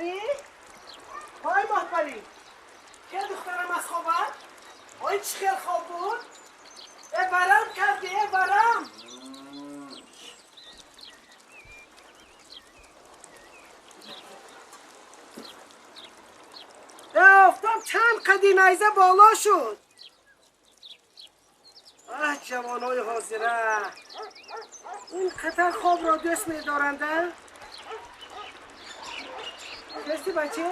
محبری؟ های محبری که دخترم از خوابت؟ های چی خیل خواب بود؟ ورم کردی ورم افتم چند قدی نیزه بالا شد جوانای حاضره این قطر خواب را دوست می‌دارنده؟ درستی بچه؟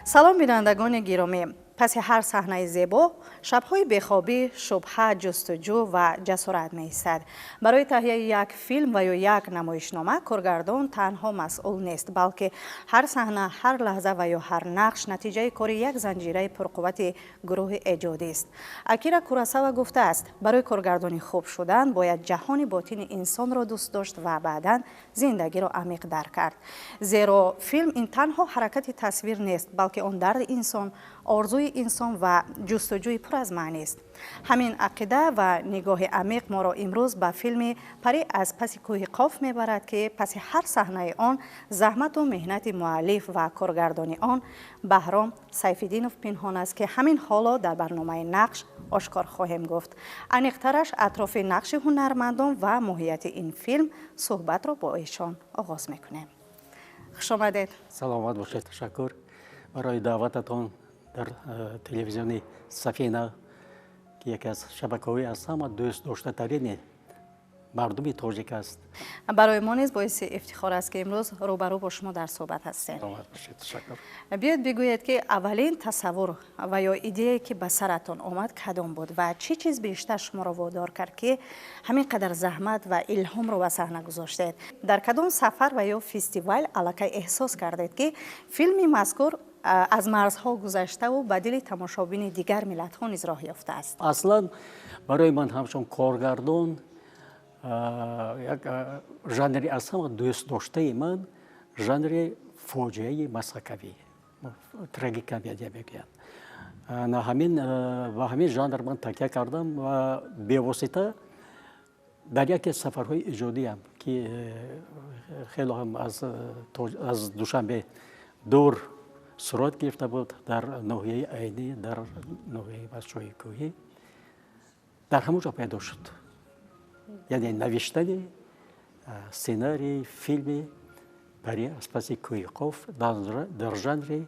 سلام بینندگان گرامی، پس هر صحنه زیبا شب‌های بیخوابی، شبهه، جستجو و جسارت می‌ایستد. برای تهیه یک فیلم و یا یک نمایشنامه کارگردان تنها مسئول نیست، بلکه هر صحنه، هر لحظه و یا هر نقش نتیجه کار یک زنجیره پرقوت گروه ایجادی است. اکیرا کوروساوا گفته است برای کارگردانی خوب شدن باید جهان باطن انسان را دوست داشت و بعداً زندگی را عمیق درک کرد. زیرا فیلم این تنها حرکت تصویر نیست، بلکه آن درد انسان، آرزوی انسان و جستجوی پر از معنی است. همین عقیده و نگاه عمیق ما را امروز به فیلم پری از پس کوه قاف میبرد که پس هر صحنه آن زحمت و مهنت مؤلف و کارگردانی آن بهرام سیف‌الدینوف پنهان است که همین حالا در برنامه نقش آشکار خواهیم گفت. انیق‌ترش اطراف نقش هنرمندان و ماهیت این فیلم صحبت را با ایشان آغاز میکنیم. خوش آمدید. سلامت باشید. تشکر برای دعوتتان در تلویزیونی سفینه که یکی از شبکه‌های از همه دوست داشته ترین مردمی تاجیک است. برای ما نیز باعث افتخار است که امروز روبرو با شما در صحبت هستیم. سلامت باشید. تشکر. بیاید بگویید که اولین تصور و یا ایده که به سرتان آمد کدام بود و چه چیز بیشتر شما را وادار کرد که همین قدر زحمت و الهام را به صحنه گذاشتید؟ در کدام سفر و یا فستیوال الکی احساس کردید که فیلم مذکور از مرزها گذشته و به دل تماشابین دیگر ملت‌ها نیز راه یافته است؟ اصلا برای من همچون کارگردان یک ژانری از همه دوست داشته من ژانر فاجعه مسخره‌ای، تراژیکمدی میگویند. همین ژانر من تکیه کردم و بی‌واسطه در یکی سفرهای ایجادی هم که خیلی هم از دوشنبه دور صورت گرفته بود در ناحیه عینی، در ناحیه بچه‌های کوهی، در همونجا پیدا شد. یعنی نوشتن سیناری فیلم پری از پس کوه قاف در ژانر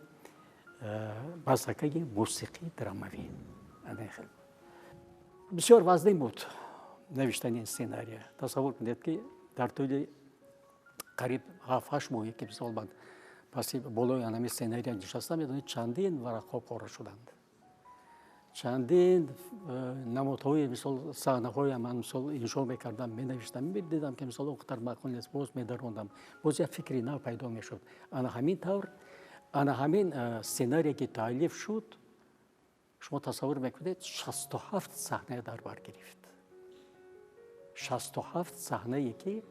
مسخره موسیقی درامایی. بسیار وزنی بود نوشتن این سیناری. تصور کنید که در طول قریب 7-8 ماهی که مثال من پس بالای همین سیناری نشستم، می‌دونید چندین ورق‌ها پاره شدند. چندین نمادهای مثال صحنه‌های من مثال انشا می‌کردم، می‌نوشتم، می‌دیدم که مثال اونقدر معقول نیست، باز می‌دراندم، باز یک فکری نو پیدا می‌شد. همین سیناری که تألیف شد، شما تصور می‌کنید 67 صحنه در بر گرفت. 67 صحنه‌ای که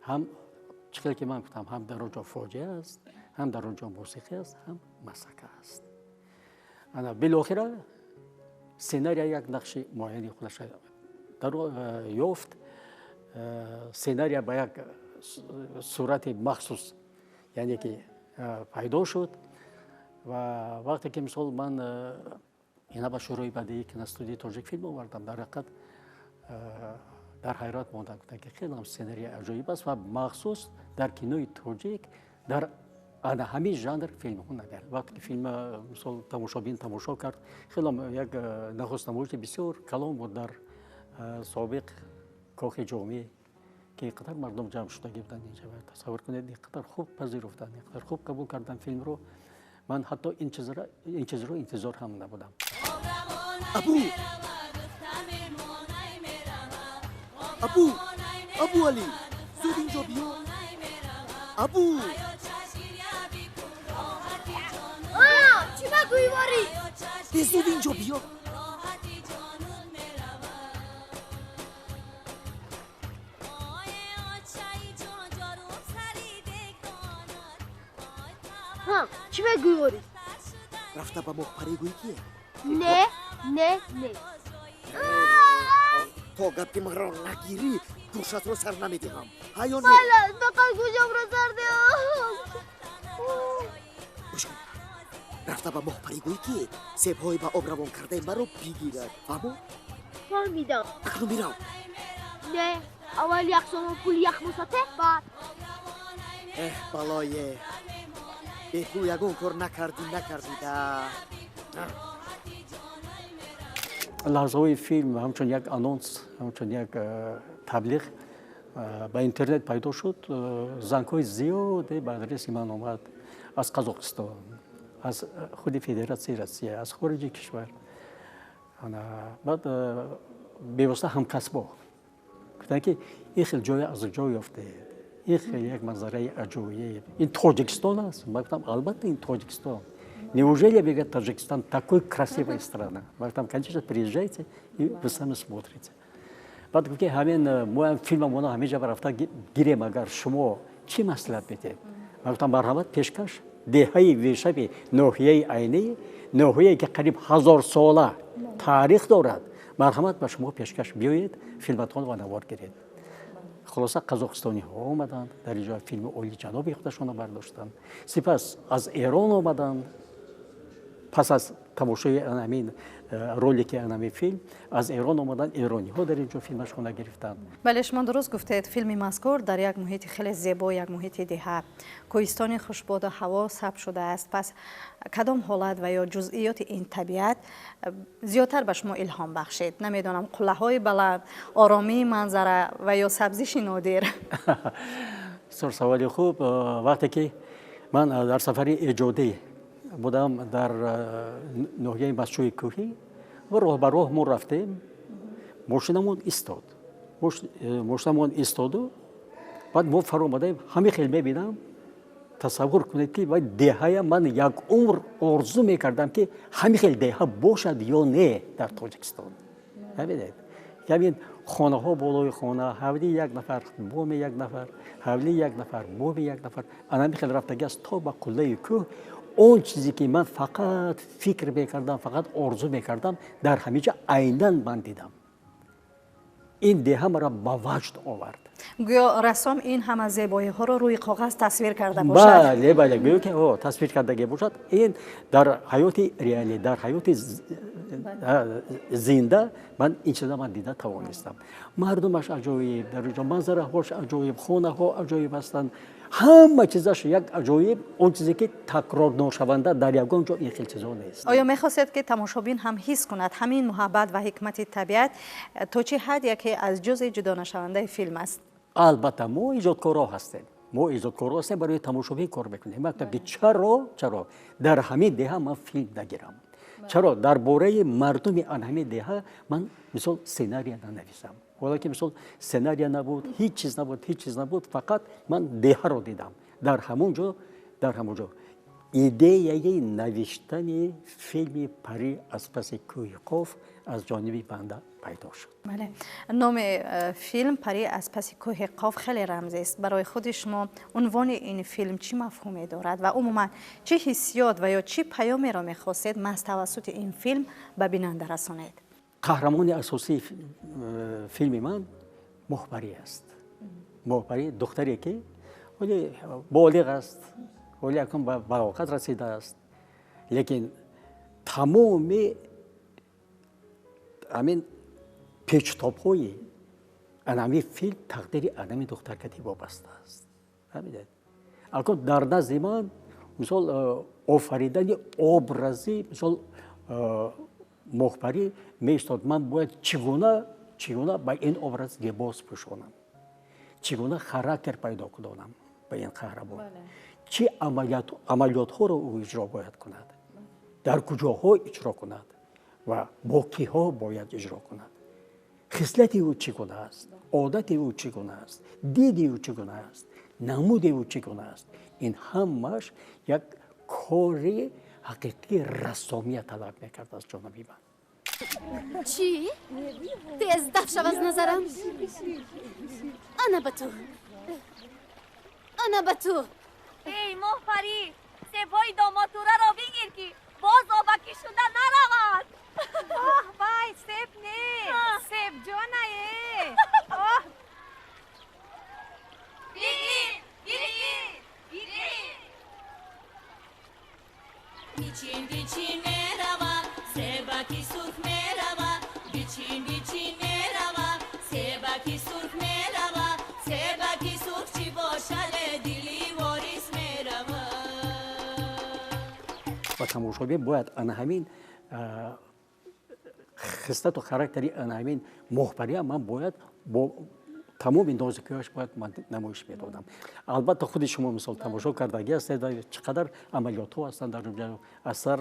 هم چیزی که من گفتم هم در اونجا فاجعه است، هم در اونجا موسیقی است، هم مسخره است. بالاخره سیناری یک نقش معینی خودش یافت. سیناری با یک صورت مخصوص یعنی که پیدا شد و وقتی که مثال من اینا به شروع بدهی که استودیوی تاجیک فیلم آوردم، در حقیقت در حیرت ماندم که خیلی هم سیناری عجیب است و مخصوص در کینوی تاجیک در همین ژانر فیلم ها نگر. وقتی که فیلم مثال تماشابین تماشا کرد، خیلی هم یک نخست نمایش بسیار کلام بود در سابق کاخ جامعه که اینقدر مردم جمع شده بودن اینجا. تصور کنید اینقدر خوب پذیرفتن، اینقدر خوب قبول کردن فیلم رو. من حتی این چیز رو انتظار هم نبودم. ابو علی زود اینجا بیا. ابو چی بگویی واری؟ زود اینجا بیا. چی بگویی واری؟ رفته با مخبری گویی کیه؟ نه تا گپی من را نگیری گوشت رو سر نمیدهم. هیا نه. فقط گوشم رو سر ده. рафта ба моҳпарӣ гӯй ки себҳои ба об равон кардаи маро бигирад. фаҳмо? فهمیدم. акнун мирав. نه اول یک سوم پول یک مساته بعد балое. бепул ягон кор накардида. лаҳзаҳои филм ҳамчун як анонс, ҳамчун як таблиғ ба интернет пайдо шуд. зангҳои зиёде ба адреси ман омад аз Қазоқистон, аз худи Федератсияи Россия, аз хориҷи кишвар. баъд бевосита ҳамкасбо гуфтанд ки ин хел ҷоя аз ҷо ёфтед, ин хел як манзараи аҷоиб, ин Тоҷикистон аст. Ман гуфтам албатта ин Тоҷикистон. Неужели бегать Таджикистан такой красивая страна? Вы там, конечно, приезжайте и вы сами смотрите. بعد گفت که همین ما فیلم مانا همه جا رفته گیریم اگر شما چی مصلحت میدید؟ من گفتم مرحمت پیشکش دههای ویشب ناحیه عینی ناحیه‌ای که قریب 1000 ساله تاریخ دارد مرحمت به شما پیشکش بیایید فیلمتون و نوار گیرید. خلاصه قزاقستانی ها آمدند در اینجا فیلم اولی جنابی خودشون برداشتند. سپس از ایران آمدند پس از تماشای همین رولiki همین فیلم از ایران آمدن ایرانی ها در اینجا فیلمشون گرفتن. بله شما درست گفتید فیلم مذکور در یک محیط خیلی زیبا یک محیط دیه کوهستانی خوشبو و هوا ثبت شده است. پس کدام حالت و یا جزئیات این طبیعت زیادتر به شما الهام بخشید؟ نمیدونم قله های بلند، آرامی منظره و یا سبزیش نادر. سوال خوب. وقتی که من در سفر ایجادی بودم در ناحیه مسجد کوهی و راه به راه ما رفتیم ماشینمون ایستاد ماشینمون ایستاد و بعد ما فرا آمدیم همه خیلی میبینم تصور کنید که باید دهه من یک عمر آرزو میکردم که همه خیلی دهه باشد یا نه در تاجیکستان. ببینید همین خانه ها بالای خانه حولی یک نفر بوم یک نفر حولی یک نفر بوم یک نفر انا خیلی رفتگی است تا به قله کوه. اون چیزی که من فقط فکر میکردم فقط آرزو میکردم در همه جا عیناً من دیدم. این دهه مرا با وجد آورد. گویا رسام این همه زیبایی ها رو روی کاغذ تصویر کرده باشد. بله بله گویا که تصویر کرده باشد. این در حیات ریالی در حیات زنده من این چیزا من دیده توانستم. مردمش عجایب، در اینجا منظره هاش عجایب، خانه ها عجایب هستند. همه چیزش یک عجایب. اون چیزی که تکرار نشونده در یگان جا این خیلی چیزا نیست. آیا می‌خواستید که تماشابین هم حس کند همین محبت و حکمت طبیعت تا چه حد یکی از جزء جدا نشونده فیلم است؟ البته ما ایجادکارا هستیم. ما ایجادکارا هستیم برای تماشابین کار میکنیم. مطلب که چرا در همین دهه من فیلم نگیرم؟ چرا درباره مردم آن همین دهه من مثلا سیناری ننویسم؟ ولی که مثلا سیناری نبود، هیچ چیز نبود، فقط من دهه رو دیدم. در همونجا ایده نوشتن فیلم پری از پس کوه قاف از جانب بنده پیدا شد. بله. نام فیلم پری از پس کوه قاف خیلی رمزی است. برای خود شما عنوان این فیلم چی مفهومی دارد و عموما چه حسیات و یا چه پیامی را می‌خواستید از توسط این فیلم به بیننده رسانید؟ قهرمان اساسی فیلم من مخبری است. مخبری دختری که ولی بالغ است، ولی اکنون به بلاغت رسیده است. لیکن تمام همین پیچ‌تاب‌های همین فیلم تقدیر همین دخترکتی وابسته است. فهمیدید؟ الان در نزد من مثال آفریدن ابرازی مثال مخبری می‌استاد من باید چگونه با این ابراز لباس پوشانم، چگونه خاراکتر پیدا کنم به این قهرمان، چه عملیات ها رو او اجرا باید کند، در کجاها اجرا کند و با کیها باید اجرا کند، خصلت او چگونه است، عادت او چگونه است، دید او چگونه است، نمود او چگونه است. این همش یک کار حقیقی رسامیت طلب میکرد از جانب من. چی؟ تیز دفشو از نظرم؟ انا به تو ای مخبری سپای داماتوره را بگیر که باز آبکی شده نرود. بای سپ نه سپ جانه بگیر بیچین بیچین میروم سبکی سرخ میروم بیچین بیچین میروم سبکی سرخ میروم سبکی سرخ چی باشد دلی واریس میروم و تماشابین باید آن همین خصلت و خاراکتری آن همین مخبری من باید با تمام نازکی‌هاش باید من نمایش میدادم. البته خود شما مثال تماشا کردگی هستید چقدر عملیات‌ها هستند در اونجا اثر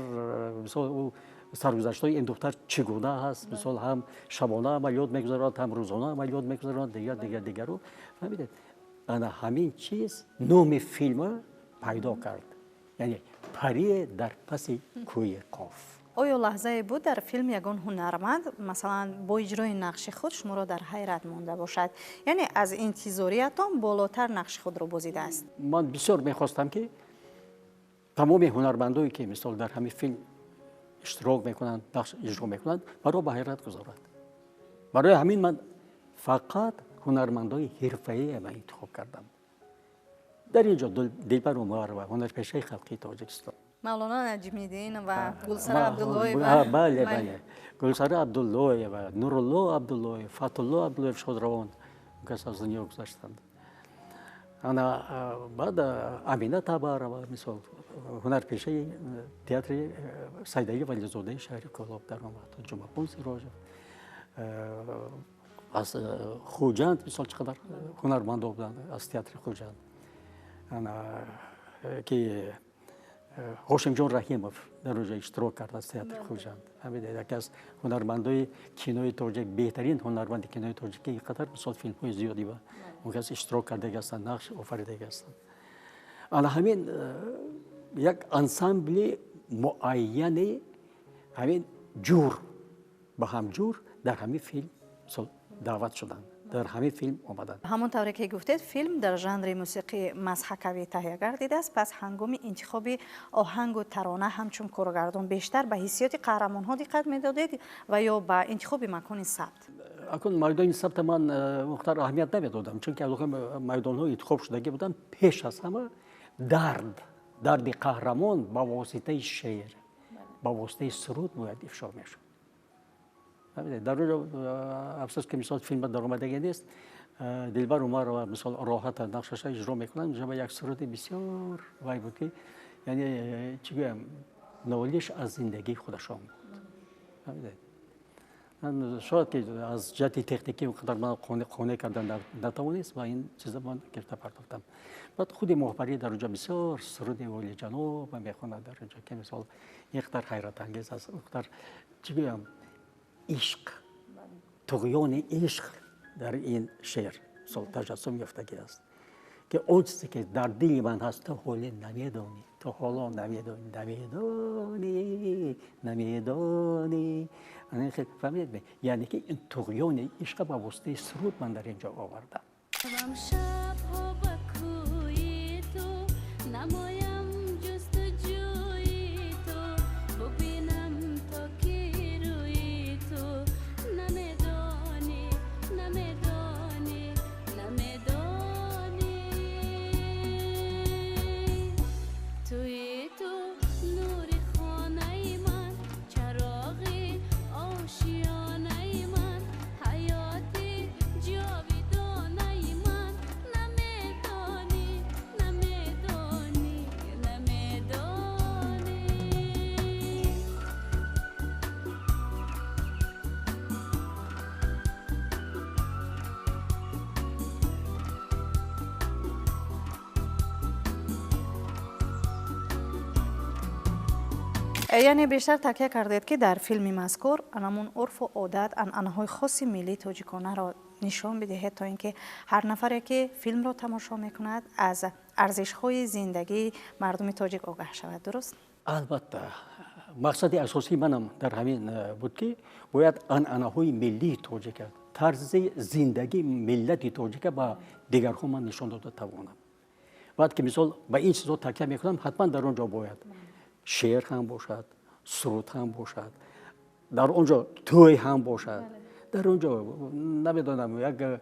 مثال سرگذشت‌های این دختر چگونه هست مثال هم شبانه عملیات میگذارند هم روزانه عملیات میگذارند دیگر رو فهمیدید انا همین چیز نام فیلم پیدا کرد یعنی پری در پس کوی قاف. آیا لحظه بود در فیلم یگان هنرمند مثلا با اجرای نقش خود شما را در حیرت مانده باشد یعنی از انتظاریتان بالاتر نقش خود را بازیده است؟ من بسیار میخواستم که تمام هنرمندایی که مثال در همین فیلم اشتراک میکنند نقش اجرا میکنند مرا به حیرت گذارد. برای همین من فقط هنرمندای حرفه‌ای من انتخاب کردم. در اینجا دلبر عمر و هنرپیشه خلقی تاجیکستان مولانا نجمی‌الدین و گلسره عبدالله بله گلسره عبدالله و نورالله عبدالله فتح‌الله عبدالله شادروان کس از دنیا گذشتند. انا بعد امینه تبارова مثال هنرپیشه تئاتر سیدعلی ولیزاده شهر کلاب در آمد جمعه سراج از خوجند مثال چقدر هنرمند بودند از تئاتر خوجند که هاشم جان رحیموف در اونجا اشتراک کرد از تئاتر خوجند. همین یکی از هنرمندای کینوی تاجیک بهترین هنرمند کینوی تاجیک اینقدر مثال فیلم های زیادی و اون کس اشتراک کرده هستند نقش آفریده هستند. انا همین یک انسامبل معین همین جور با هم جور در همین فیلم دعوت شدند در همین فیلم آمدند. همونطوری که گفتید فیلم در ژانر موسیقی مضحکوی تهیه گردیده است پس هنگام انتخاب آهنگ و ترانه همچون کارگردان بیشتر به حیثیت قهرمان ها دقت می‌دادید و یا به انتخاب مکان ثبت؟ اکنون میدان ثبت من مختار اهمیت نمیدادم چون که میدان های انتخاب شدگی بودن پیش از همه درد قهرمان با واسطه شعر با واسطه سرود باید افشا میشد. در اونجا افسوس که مثال فیلم در آمدگی نیست دلبر عمر و مثال راحت نقشش اجرا میکنن جنب یک سرود بسیار وای بود که یعنی چی بگم نوالیش از زندگی خودشان بود. من شاید که از جهت تکنیکی اونقدر من قانع کردن نتوانست و این چیزا من گرفته پرداختم. بعد خود مخبری در اونجا بسیار سرود والی جناب میخواند در اونجا که مثال اینقدر حیرت انگیز است اینقدر چی بگم عشق طغیان عشق در این شعر تجسم یافتگی است که اون چیزی که در دل من هست تو حالا نمیدانی تو حالا نمیدانی فهمیدید یعنی که این طغیان عشق با واسطه سرود من در اینجا آوردم. یعنی بیشتر تاکید کردید که در فیلم مذکور انمون عرف و عادت عنعنه‌های خاص ملی تاجیکانه را نشان بدهید تا اینکه هر نفری که فیلم را تماشا میکند از ارزش‌های زندگی مردم تاجیک آگاه شود. درست؟ البته مقصد اساسی منم در همین بود که باید عنعنه‌های ملی تاجیک طرز زندگی ملت تاجیک با دیگرها من نشان داده توانم. بعد که مثال با این چیزا تاکید میکنم حتما در اونجا باید شعر هم باشد سرود هم باشد در اونجا توی هم باشد در اونجا نمیدونم یک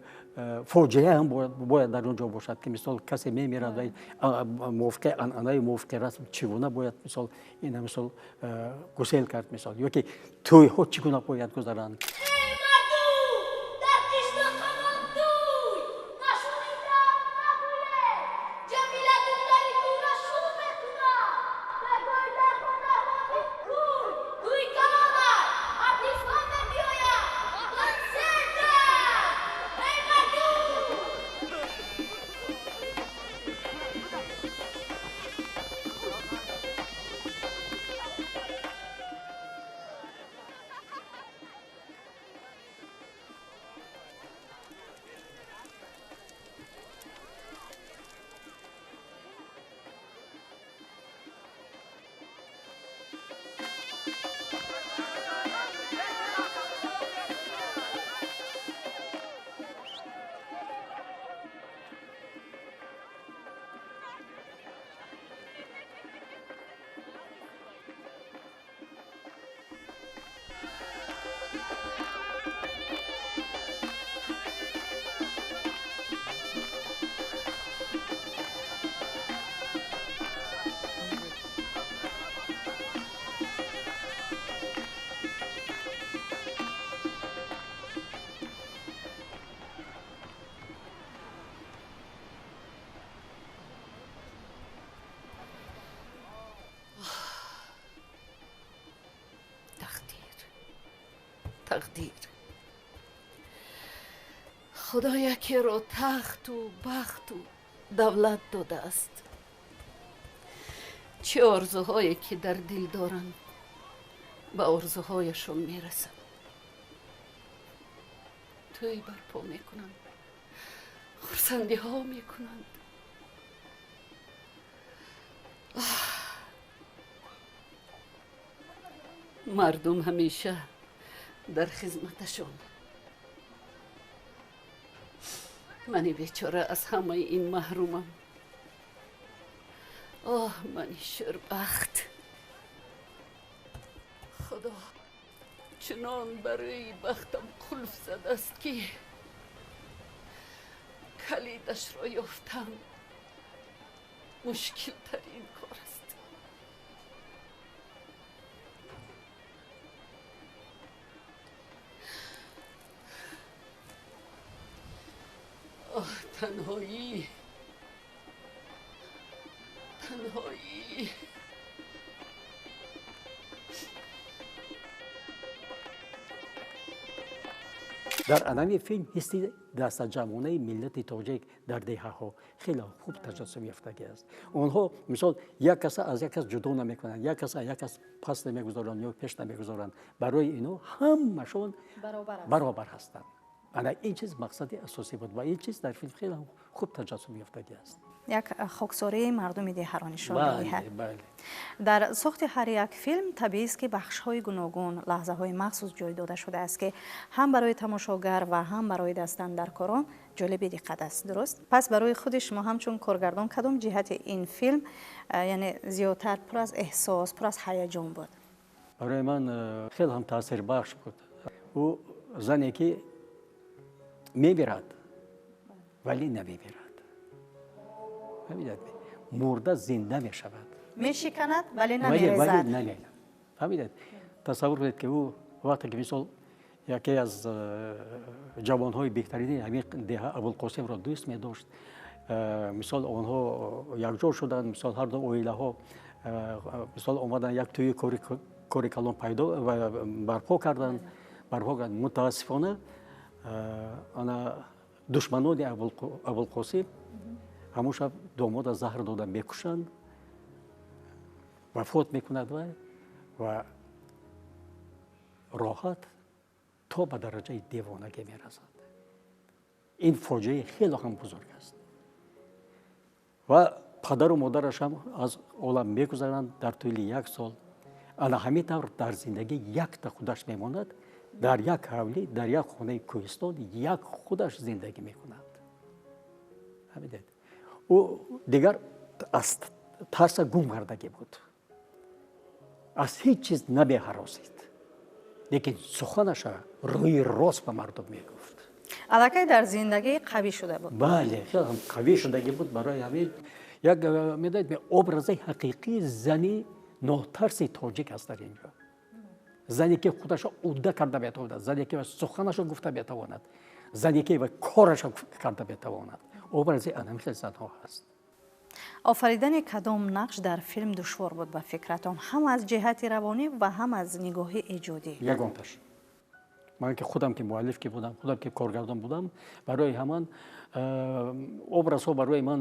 فوجیه هم باید در اونجا باشد که مثال کسی میمیرد و موافقه انعنای موافقه رسم چگونه باید مثال این مثال گسیل کرد مثال یا که توی ها چگونه باید گذرند. تقدیر خدا یکی رو تخت و بخت و دولت داده است. چه آرزوهایی که در دل دارند به آرزوهایشون میرسند. توی برپا میکنند، خرسندی ها میکنند. مردم همیشه در خدمتشون. من بیچاره از همه این محرومم. من شربخت. خدا چنان برای بختم قلف زده است که کلیدش را یافتم مشکل ترین کار است. تنهایی در انمی فیلم حسی دست جمعانه ملت تاجیک در دهه ها خیلی خوب تجسم یافتگی است. آنها مثال یک کس از یک کس جدا نمیکنند، یک کس از یک کس پس نمیگذارند یا پیش نمیگذارند. برای اینو همشون برابر هستند. این چیز مقصد اساسی بود و این چیز در فیلم خیلی خوب تجسم یافتگی است. یک خاکساری مردم دهران نشان می‌دهد. بله. در ساخت هر یک فیلم طبیعی است که بخش‌های گوناگون، لحظه‌های مخصوص جای داده شده است که هم برای تماشاگر و هم برای دستاندرکاران جالب دقت است. درست؟ پس برای خود شما همچون کارگردان کدام جهت این فیلم یعنی زیادتر پر از احساس، پر از هیجان بود؟ برای من خیلی هم تاثیر بخش بود. او زنی که می‌میرد ولی نمی‌میرد. فهمیدید؟ مرده زنده می شود. میشکند ولی نمی‌ریزد. فهمیدید؟ تصور کنید که او وقتی که مثال یکی از جوانهای بهترین همین ده ابوالقاسم را دوست می داشت. مثال آنها یکجا شدند، مثال هر دو عائله ها مثال آمدن یک توی کاری کلان پیدا و برپا کردند. متاسفانه آن دشمنان ابوالقاسم همون شب داماد زهر دادن میکشند، وفات میکند و راحت تا به درجه دیوانگی میرسد. این فاجعه خیلی هم بزرگ است و پدر و مادرش هم از عالم میگذرند در طول یک سال. انا همین طور در زندگی یک تا خودش میماند، در یک حولی، در یک خانه کوهستان یک خودش زندگی میکند. همین او دیگر از ترس گم کردگی بود، از هیچ چیز نمی هراسید، لیکن سخنش روی راست به مردم می گفت. аллакай дар зиндагӣ қавӣ шуда буд. бале хеле қавӣ шудагӣ буд. барои ҳамин як медонед образи ҳақиқии зани нотарси тоҷик аст дар ин ҷо. зане ки худашро удда карда метавонад, зане ки суханашро гуфта метавонад, зане ки корашро карда метавонад. образи анамихел занҳо ҳаст. офаридани кадом нақш дар филм душвор буд ба фикратон, ҳам аз ҷиҳати равонӣ ва ҳам аз нигоҳи эҷодӣ? ягонташ ман ки худам ки муаллиф ки будам, худам ки коргардон будам, барои ҳаман образҳо барои ман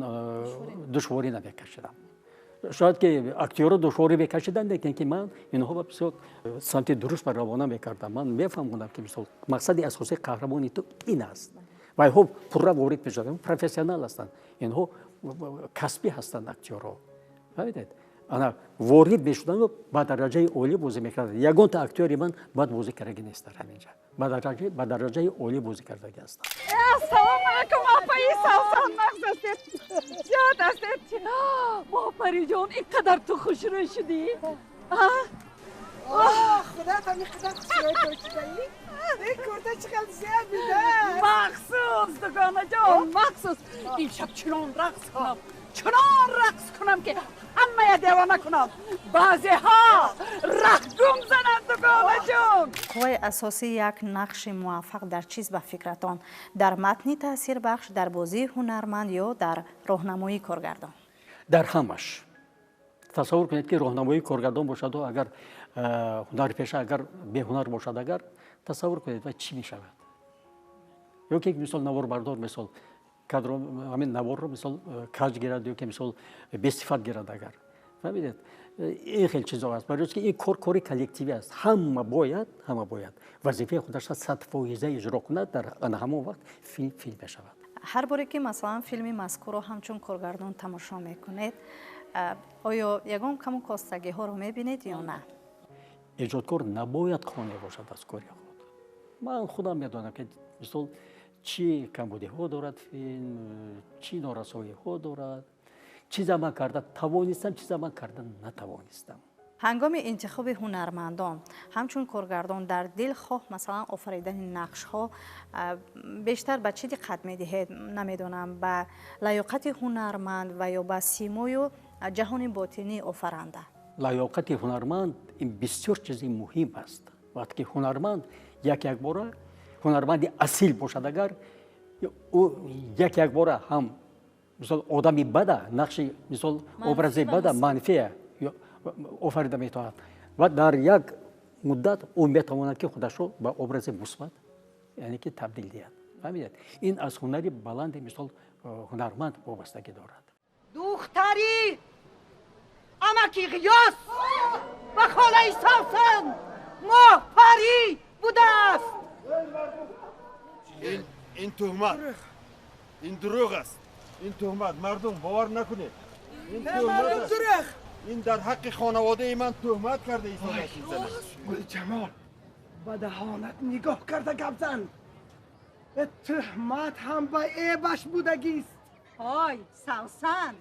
душворӣ намекашидам. шояд ки актёрро душворӣ мекашиданд, лекин ки ман инҳо бисёр самти дуруст ва равона мекардам. ман мефаҳмонам ки мисол мақсади асосии қаҳрамони ту ин аст ва инҳо пурра ворид мешуданд. профессионал ҳастанд, инҳо касбӣ ҳастанд актёрҳо. фаҳмидед, ана ворид мешуданду ба дараҷаи олӣ бозӣ мекарданд. ягонта актёри ман бад бозӣ кардагӣ нест дар ҳамин ҷа. ба дараҷаи олӣ бозӣ кардагӣ ҳастанд. Assalomu alaykum opayi, sog'san, maqsadsiz. Ziyod astet. Moparijon, inqadar tu xushro'y shudi. خدا تا میخدم خشوی توشیدایی این کرده چقدر زیاد میده Maxsus dugonajon, maxsus. Imshab chunon raqs kunam. Chunon raqs kunam ki hammaya devona kunam. Ba'ziha raqsum zanad dugonajon. қувваи асосии як нақши муваффақ дар чиз ба фикратон? дар матни таъсирбахш, дар бозии ҳунарманд ё дар роҳнамоии коргардон? дар ҳамаш. тасаввур кунед ки роҳнамоии коргардон бошаду агар ҳунарпеша агар беҳунар бошад, агар тасаввур кунед ва чӣ мешавад? ё ки мисол наворбардор мисол кадро ҳамин наворро мисол каҷ гирад ё ки мисол бесифат гирад агар. фаҳмидед, ин хел чизо аст. барои ки ин кори коллективӣ аст. ҳама бояд вазифаи худашро 100% иҷро кунад. дар ҳамон вақт филм мешавад. ҳар боре ки масалан филми мазкурро ҳамчун коргардон тамошо мекунед, оё ягон каму костагиҳоро мебинед ё на? эҷодкор набояд қонеъ бошад аз кори худ. ман худам медонам ки мисол чӣ камбудиҳо дорад филм, чӣ норасоиҳо дорад, чиза ман карда тавонистам, чиза ман карда натавонистам. ҳангоми интихоби ҳунармандон ҳамчун коргардон дар дил хоҳ масалан офаридани нақшҳо бештар ба чӣ диққат медиҳед? намедонам, ба лаёқати ҳунарманд ва ё ба симою ҷаҳони ботинии офаранда? лаёқати ҳунарманд ин бисёр чизи муҳим аст. вақте ки ҳунарманд якбора ҳунарманди асил бошад, агар ӯ якбора ҳам мисол одами бада, нақши мисол образи бада манфия офарида метавонад ва дар як муддат ӯ метавонад ки худашро ба образи мусбат яъне ки табдил диҳад. фаҳмидед, ин аз ҳунари баланди мисол ҳунарманд вобастагӣ дорад. دختری امکی غیاس و خاله ساسن مهپری بوده است. این تهمت، این دروغ است. این تهمت مردم باور نکنید. این تهمت است. این در حق خانواده من تهمت کرده ایستاده گل جمال به دهانت نگاه کرده گپ زن. تهمت هم به عیبش بودگیست. های سوسن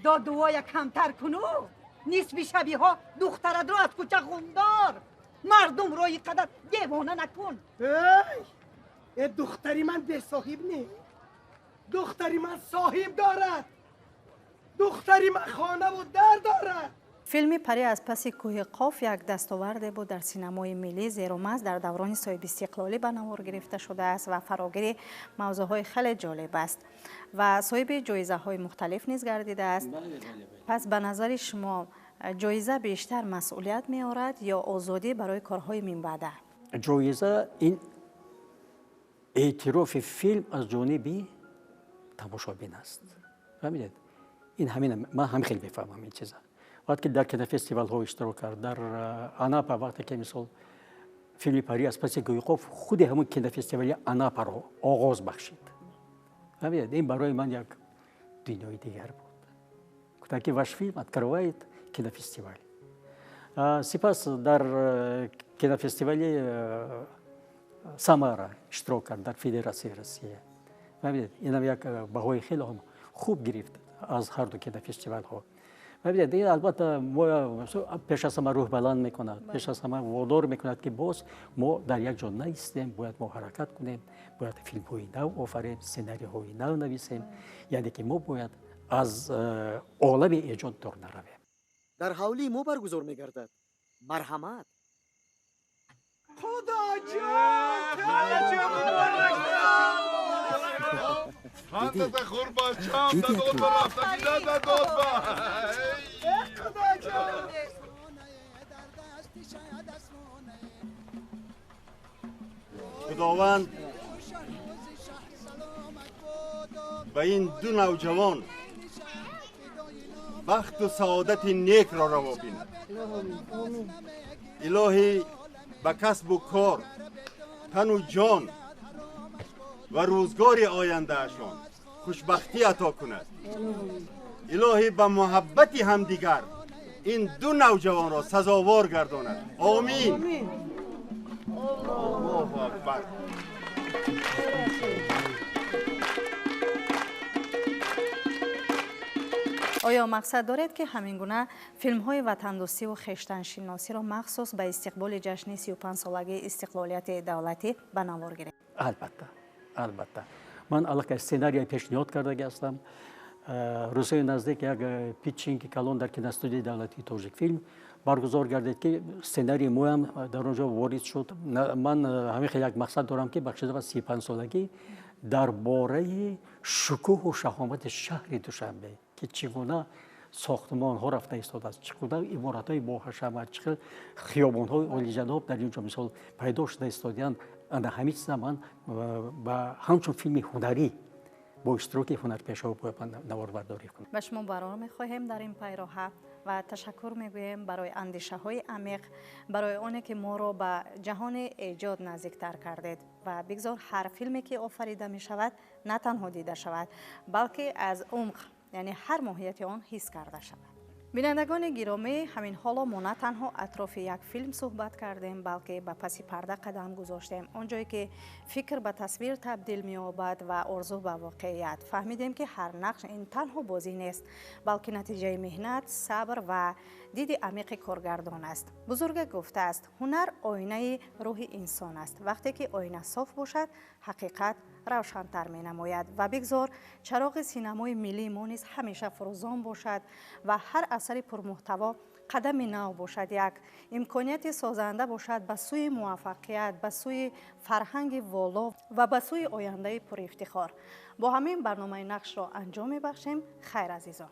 دادوهای کمتر کنو نسبی شبیه ها دخترد رو از کوچه خوندار مردم روی قدر دیوانه نکن. ای دختری من به صاحب نه، دختری من صاحب دارد، دختری من خانه و در دارد. филми пари аз паси кӯҳи қоф як дастоварде буд дар синамои миллӣ, зеро маҳз дар даврони соҳиби истиқлолӣ ба навор гирифта шудааст ва фарогири мавзӯъҳои хеле ҷолиб аст ва соҳиби ҷоизаҳои мухталиф низ гардидааст. пас ба назари шумо ҷоиза бештар масъулият меорад ё озодӣ барои корҳои минбаъда? ҷоиза ин эътирофи филм аз ҷониби тамошобин аст. фаҳмидед, ин ҳамин ман ҳам хел мефаҳмам ин чиза. вақте ки дар кинофестивалҳо иштирок кард, дар анапа вақте ки мисол филми пари аз паси кӯҳи қоф худи ҳамун кинофестивали анапаро оғоз бахшид. фаҳмидед, ин барои ман як дунёи дигар буд. гуфтам ки ваш фильм открывает кинофестиваль. сипас дар кинофестивали самара иштирок кард дар федератсияи Россия. фаҳмидед, инам як баҳои хеле хуб гирифт аз ҳарду кинофестивалҳо. ببینید این البته ما پیش از همه روح بلند میکند، پیش از همه وادار میکند که باز ما در یک جا نیستیم، باید ما حرکت کنیم، باید فیلم های نو آفریم، سیناری های نو نویسیم، یعنی که ما باید از عالم ایجاد دور نرویم. در حولی ما برگزار میگردد مرحمت. خدا جان خانده قربان چام داد و رفت دیدن داد با خدا جان خداوند به این دو نوجوان بخت و سعادت نیک را روا بیند. الهی به کسب و کار، تن و جان و روزگار آینده اشان خوشبختی عطا کند. الهی به محبت همدیگر این دو نوجوان را سزاوار گرداند. آمین. الله اکبر. آیا مقصد دارد که همین گونه فیلم های وطن دوستی و خویشتن شناسی را مخصوص به استقبال جشن 35 سالگی استقلالیت دولتی به نوار گیرید؟ البته من الان سیناری پیشنهاد کرده هستم. روزهای نزدیک یک پیچینگ کلان در کینوستودیوی دولتی تاجیک فیلم برگزار گردید که سیناری ما هم در اونجا وارد شد. من همیشه یک مقصد دارم که بخشیده به 35 سالگی درباره شکوه و شهامت شهر دوشنبه که چگونه ساختمان ها رفته ایستاده است، چگونه عمارت های با حشمت، چگونه خیابان های عالی جناب در اینجا مثال پیدا شده ایستادند. انا همین زمان با همچون فیلم هنری با اشتراک هنرپیشه باید نوار برداری کنیم. به شما برار می‌خواهیم در این پیراه و تشکر می‌گوییم برای اندیشه های عمیق، برای آنی که ما را به جهان ایجاد نزدیکتر کردید و بگذار هر فیلمی که آفریده می شود نه تنها دیده شود بلکه از عمق، یعنی هر ماهیت آن حس کرده شود. بینندگان گرامی، همین حالا ما نه تنها اطراف یک فیلم صحبت کردیم بلکه به پس پرده قدم گذاشتیم، آنجایی که فکر به تصویر تبدیل می‌یابد و آرزو به واقعیت. فهمیدیم که هر نقش این تنها بازی نیست بلکه نتیجه مهنت، صبر و دید عمیق کارگردان است. بزرگ گفته است هنر آینه روح انسان است. وقتی که آینه صاف باشد حقیقت روشن‌تر می‌نماید و بگذار چراغ سینمای ملی ما نیز همیشه فروزان باشد و هر اثر پرمحتوا قدم نو باشد، یک امکانیت سازنده باشد به سوی موفقیت، به سوی فرهنگ والا و به سوی آینده پر افتخار. با همین برنامه نقش را انجام می‌بخشیم. خیر عزیزان.